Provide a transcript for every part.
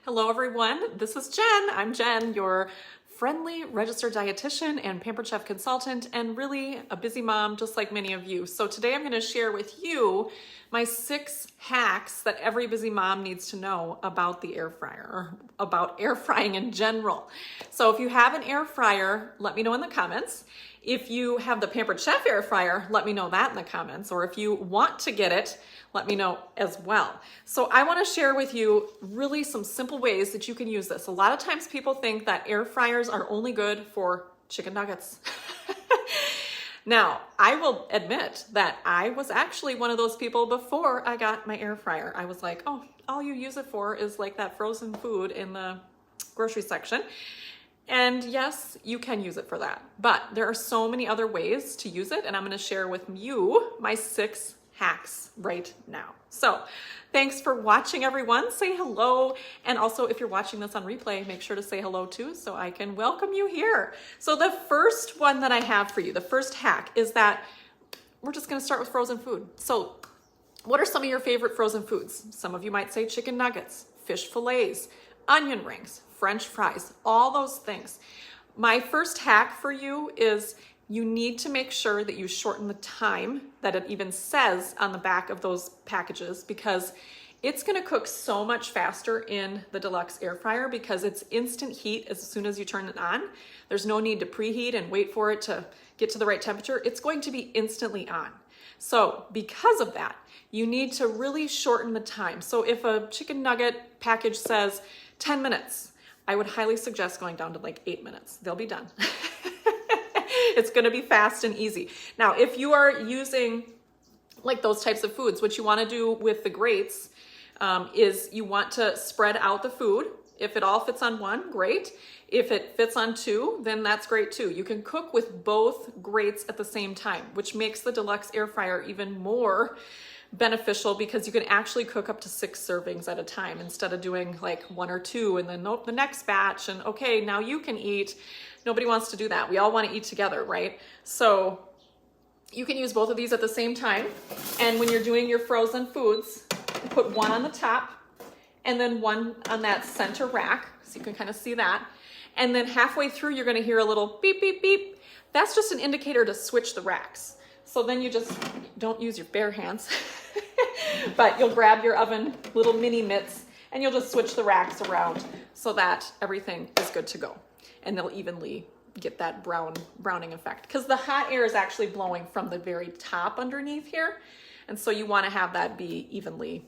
Hello everyone, this is Jen. I'm Jen, your friendly registered dietitian and Pampered Chef consultant, and really a busy mom just like many of you. So today I'm going to share with you my 6 hacks that every busy mom needs to know about the air fryer, or about air frying in general. So if you have an air fryer, let me know in the comments. If you have the Pampered Chef air fryer, let me know that in the comments. Or if you want to get it, let me know as well. So I want to share with you really some simple ways that you can use this. A lot of times people think that air fryers are only good for chicken nuggets. Now, I will admit that I was actually one of those people before I got my air fryer. I was like, oh, all you use it for is like that frozen food in the grocery section. And yes, you can use it for that, but there are so many other ways to use it, and I'm going to share with you my 6 hacks right now. So thanks for watching, everyone. Say hello. And also, if you're watching this on replay, make sure to say hello too, so I can welcome you here. So the first one that I have for you, the first hack, is that we're just going to start with frozen food. So what are some of your favorite frozen foods? Some of you might say chicken nuggets, fish fillets, onion rings, French fries, all those things. My first hack for you is you need to make sure that you shorten the time that it even says on the back of those packages, because it's going to cook so much faster in the deluxe air fryer because it's instant heat as soon as you turn it on. There's no need to preheat and wait for it to get to the right temperature. It's going to be instantly on. So because of that, you need to really shorten the time. So if a chicken nugget package says 10 minutes, I would highly suggest going down to like 8 minutes. They'll be done. It's going to be fast and easy. Now, if you are using like those types of foods, what you want to do with the grates is you want to spread out the food. If it all fits on one, great. If it fits on 2, then that's great too. You can cook with both grates at the same time, which makes the deluxe air fryer even more beneficial because you can actually cook up to 6 servings at a time instead of doing like 1 or 2 and then nope, the next batch and okay, now you can eat. Nobody wants to do that. We all want to eat together, right? So you can use both of these at the same time. And when you're doing your frozen foods, put one on the top and then one on that center rack. So you can kind of see that. And then halfway through, you're going to hear a little beep, beep, beep. That's just an indicator to switch the racks. So then you just don't use your bare hands, but you'll grab your oven little mini mitts and you'll just switch the racks around so that everything is good to go. And they'll evenly get that browning effect because the hot air is actually blowing from the very top underneath here. And so you want to have that be evenly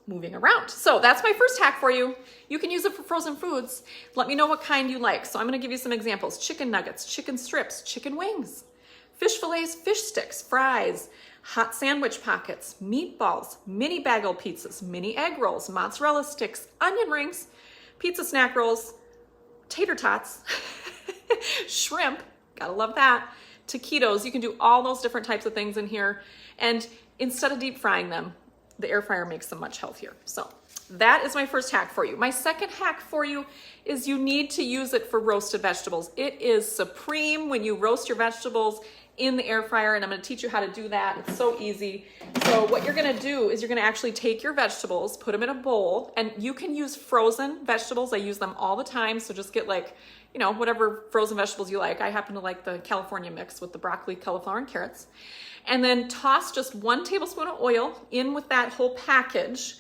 moving around. So that's my first hack for you. You can use it for frozen foods. Let me know what kind you like. So I'm going to give you some examples. Chicken nuggets, chicken strips, chicken wings, fish fillets, fish sticks, fries, hot sandwich pockets, meatballs, mini bagel pizzas, mini egg rolls, mozzarella sticks, onion rings, pizza snack rolls, tater tots, shrimp, gotta love that, taquitos. You can do all those different types of things in here. And instead of deep frying them, the air fryer makes them much healthier. So that is my first hack for you. My second hack for you is you need to use it for roasted vegetables. It is supreme when you roast your vegetables in the air fryer, and I'm going to teach you how to do that. It's so easy. So what you're going to do is you're going to actually take your vegetables, put them in a bowl, and you can use frozen vegetables. I use them all the time. So just get like, you know, whatever frozen vegetables you like. I happen to like the California mix with the broccoli, cauliflower, and carrots. And then toss just 1 tablespoon of oil in with that whole package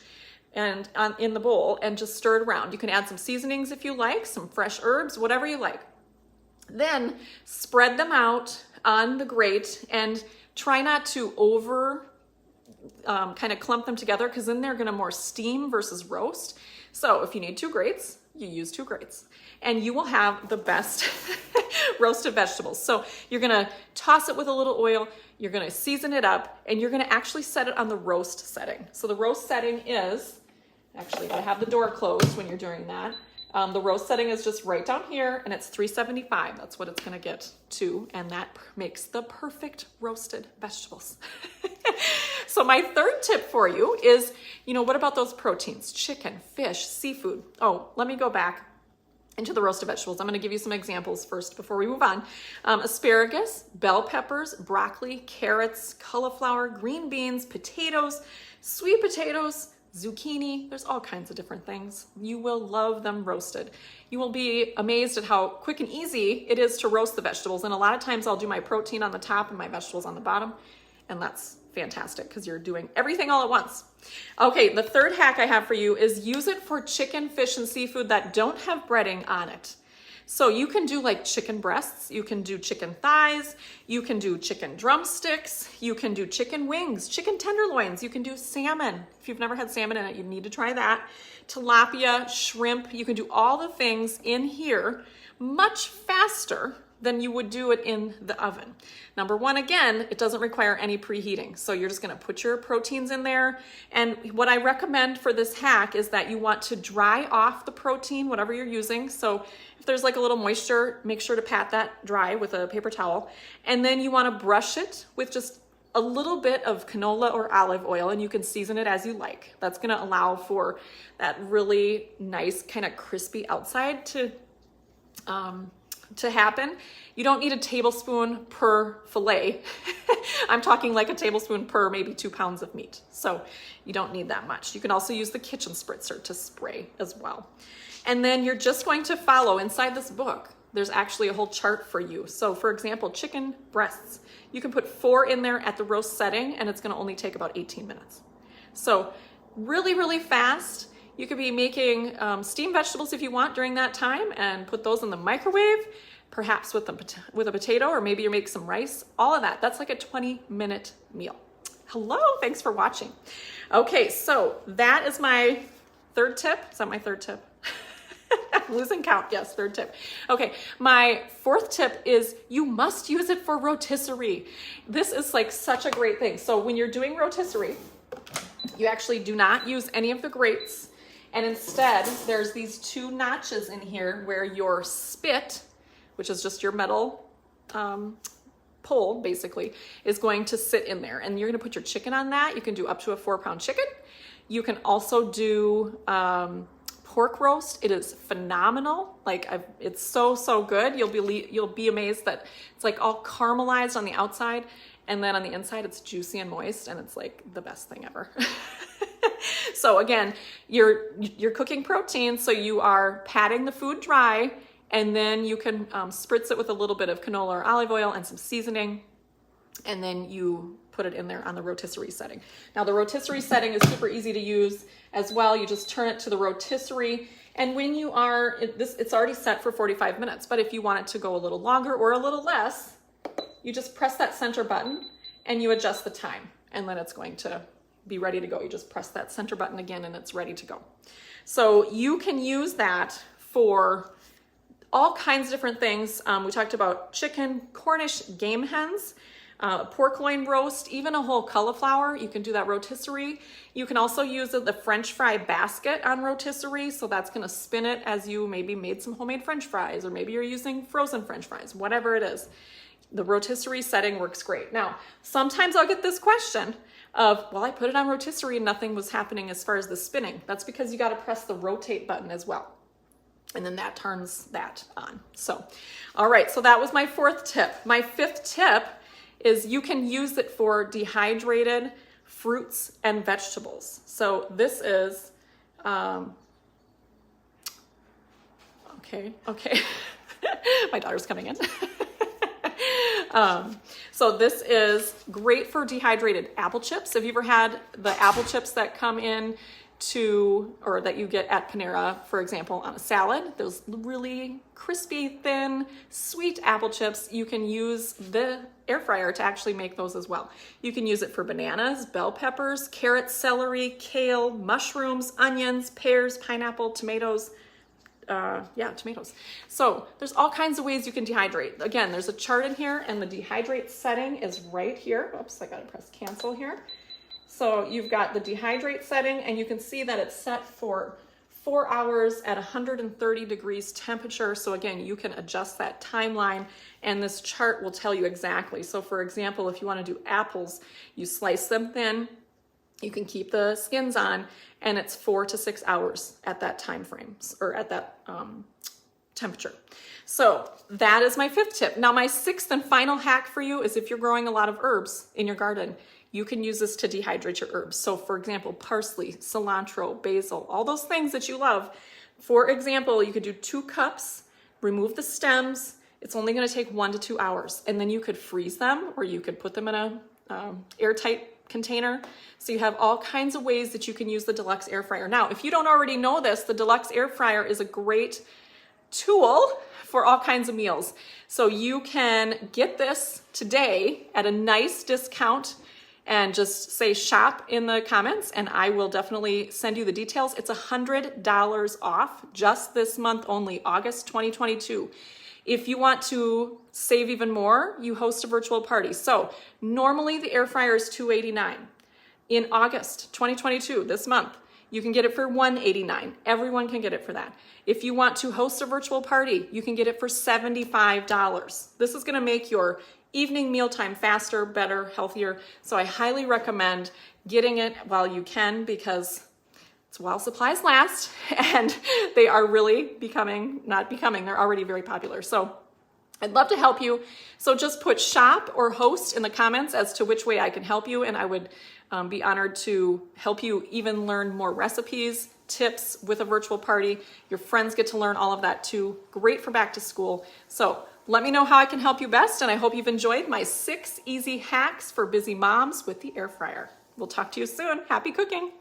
and in the bowl and just stir it around. You can add some seasonings if you like, some fresh herbs, whatever you like. Then spread them out on the grate and try not to kind of clump them together because then they're going to more steam versus roast. So if you need 2 grates, you use 2 grates and you will have the best roasted vegetables. So you're going to toss it with a little oil, you're going to season it up, and you're going to actually set it on the roast setting. So the roast setting is, actually you got to have the door closed when you're doing that. The roast setting is just right down here and it's 375. That's what it's going to get to. And that makes the perfect roasted vegetables. So my third tip for you is, you know, what about those proteins? Chicken, fish, seafood. Oh, let me go back into the roasted vegetables. I'm going to give you some examples first before we move on. Asparagus, bell peppers, broccoli, carrots, cauliflower, green beans, potatoes, sweet potatoes, zucchini. There's all kinds of different things. You will love them roasted. You will be amazed at how quick and easy it is to roast the vegetables. And a lot of times I'll do my protein on the top and my vegetables on the bottom. And that's fantastic because you're doing everything all at once. Okay, the third hack I have for you is use it for chicken, fish, and seafood that don't have breading on it. So you can do like chicken breasts, you can do chicken thighs, you can do chicken drumsticks, you can do chicken wings, chicken tenderloins, you can do salmon. If you've never had salmon in it, you need to try that. Tilapia, shrimp, you can do all the things in here much faster than you would do it in the oven. Number one, again, it doesn't require any preheating. So you're just gonna put your proteins in there. And what I recommend for this hack is that you want to dry off the protein, whatever you're using. So if there's like a little moisture, make sure to pat that dry with a paper towel. And then you wanna brush it with just a little bit of canola or olive oil, and you can season it as you like. That's gonna allow for that really nice kind of crispy outside to happen. You don't need a tablespoon per fillet. I'm talking like a tablespoon per maybe 2 pounds of meat. So you don't need that much. You can also use the kitchen spritzer to spray as well. And then you're just going to follow inside this book. There's actually a whole chart for you. So for example, chicken breasts, you can put 4 in there at the roast setting and it's gonna only take about 18 minutes. So really, really fast. You could be making steamed vegetables if you want during that time and put those in the microwave, perhaps with a potato, or maybe you make some rice, all of that. That's like a 20-minute meal. Hello, thanks for watching. Okay, so that is my third tip. Is that my third tip? I'm losing count, yes, third tip. Okay, my fourth tip is you must use it for rotisserie. This is like such a great thing. So when you're doing rotisserie, you actually do not use any of the grates. And instead, there's these 2 notches in here where your spit, which is just your metal pole, basically, is going to sit in there. And you're gonna put your chicken on that. You can do up to a 4-pound chicken. You can also do pork roast. It is phenomenal. Like it's so good. You'll be amazed that it's like all caramelized on the outside, and then on the inside it's juicy and moist, and it's like the best thing ever. So again, you're cooking protein, so you are patting the food dry, and then you can spritz it with a little bit of canola or olive oil and some seasoning, and then you put it in there on the rotisserie setting. Now the rotisserie setting is super easy to use as well. You just turn it to the rotisserie, and when you are, it's already set for 45 minutes, but if you want it to go a little longer or a little less, you just press that center button and you adjust the time, and then it's going to be ready to go. You just press that center button again and it's ready to go. So you can use that for all kinds of different things. We talked about chicken, Cornish game hens, pork loin roast, even a whole cauliflower. You can do that rotisserie. You can also use the French fry basket on rotisserie. So that's gonna spin it as you maybe made some homemade French fries, or maybe you're using frozen French fries, whatever it is. The rotisserie setting works great. Now, sometimes I'll get this question of, well, I put it on rotisserie and nothing was happening as far as the spinning. That's because you got to press the rotate button as well. And then that turns that on. So, all right, so that was my fourth tip. My fifth tip is you can use it for dehydrated fruits and vegetables. So this is, okay. My daughter's coming in. So this is great for dehydrated apple chips. Have you ever had the apple chips that come in or that you get at Panera, for example, on a salad? Those really crispy, thin, sweet apple chips. You can use the air fryer to actually make those as well. You can use it for bananas, bell peppers, carrots, celery, kale, mushrooms, onions, pears, pineapple, tomatoes. Tomatoes. So there's all kinds of ways you can dehydrate. Again, there's a chart in here, and the dehydrate setting is right here. Oops, I gotta press cancel here. So you've got the dehydrate setting, and you can see that it's set for 4 hours at 130 degrees temperature. So again, you can adjust that timeline, and this chart will tell you exactly. So for example, if you want to do apples, you slice them thin, you can keep the skins on, and it's 4 to 6 hours at that time frame, or at that temperature. So that is my fifth tip. Now my sixth and final hack for you is if you're growing a lot of herbs in your garden, you can use this to dehydrate your herbs. So for example, parsley, cilantro, basil, all those things that you love. For example, you could do 2 cups, remove the stems. It's only gonna take 1 to 2 hours. And then you could freeze them, or you could put them in a airtight container. So you have all kinds of ways that you can use the deluxe air fryer. Now, if you don't already know this, the deluxe air fryer is a great tool for all kinds of meals. So you can get this today at a nice discount, and just say shop in the comments and I will definitely send you the details. It's $100 off just this month only, August 2022. If you want to save even more, you host a virtual party. So normally the air fryer is $289. In August 2022, this month, you can get it for $189. Everyone can get it for that. If you want to host a virtual party, you can get it for $75. This is gonna make your evening mealtime faster, better, healthier. So I highly recommend getting it while you can, because it's while supplies last, and they are really they're already very popular. So I'd love to help you. So just put shop or host in the comments as to which way I can help you, and I would be honored to help you even learn more recipes, tips with a virtual party. Your friends get to learn all of that too. Great for back to school. So let me know how I can help you best, and I hope you've enjoyed my 6 easy hacks for busy moms with the air fryer. We'll talk to you soon. Happy cooking.